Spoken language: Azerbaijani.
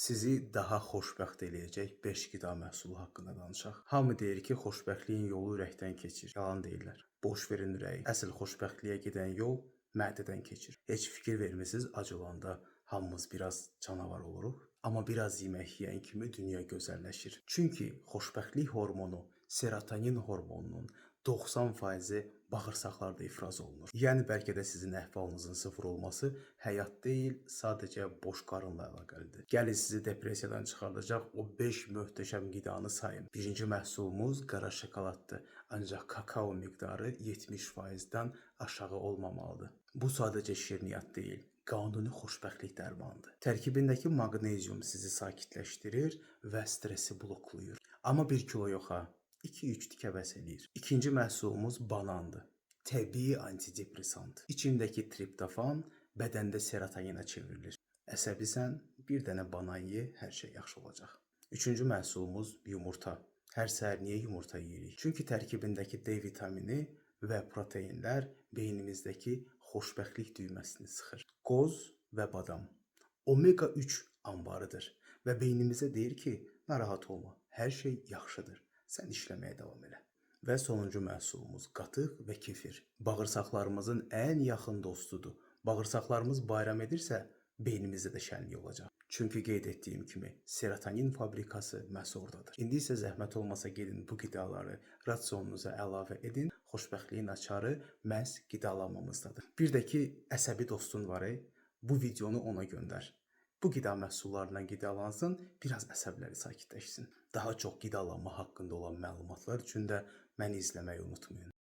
Sizi daha xoşbəxt eləyəcək 5 qida məhsulu haqqında danışaq. Hamı deyir ki, xoşbəxtliyin yolu ürəkdən keçir. Yalan deyirlər. Boş verin ürəyi. Əsl xoşbəxtliyə gedən yol mədədən keçir. Heç fikir vermisiniz, acılanda hamımız biraz canavar oluruq. Amma biraz yemək yeyən kimi dünya gözəlləşir. Çünki xoşbəxtlik hormonu serotonin hormonunun 90% bağırsaqlarda ifraz olunur. Yəni bəlkə də sizin əhvalınızın sıfır olması həyat deyil, sadəcə boş qarınla əlaqəlidir. Gəlin sizi depressiyadan çıxardacaq o 5 möhtəşəm qidanı sayın. Birinci məhsulumuz qara şokoladdır. Ancaq kakao miqdarı 70%-dən aşağı olmamalıdır. Bu sadəcə şirniyyat deyil, qanuni xoşbəxtlik dərmanıdır. Tərkibindəki maqnezium sizi sakitləşdirir və stressi bloklayır. Amma 1 kilo yox ha. 2-3 tikə bəs eləyir. İkinci məhsulumuz banandır. Təbii antidepressant. İçindəki triptofan bədəndə serotonina çevrilir. Əsəbisən, bir dənə banan ye, hər şey yaxşı olacaq. Üçüncü məhsulumuz yumurta. Hər səhər niyə yumurta yeyirik? Çünki tərkibindəki D vitamini və proteinlər beynimizdəki xoşbəxtlik düyməsini sıxır. Qoz və badam. Omega 3 anbarıdır və beynimizə deyir ki, narahat olma, hər şey yaxşıdır. Sən işləməyə davam elə. Və sonuncu məhsulumuz qatıq və kefir. Bağırsaqlarımızın ən yaxın dostudur. Bağırsaqlarımız bayram edirsə, beynimizdə də şənlik olacaq. Çünki qeyd etdiyim kimi, serotonin fabrikası məhz oradadır. İndi isə zəhmət olmasa gedin bu qidaları rasionunuza əlavə edin. Xoşbəxtliyin açarı məhz qidalanmamızdadır. Bir də ki, əsəbi dostun var, bu videonu ona göndər. Bu qida məhsullarından qidalansın, biraz əsəbləri sakitləşsin. Daha çox qidalanma haqqında olan məlumatlar üçün də məni izləməyi unutmayın.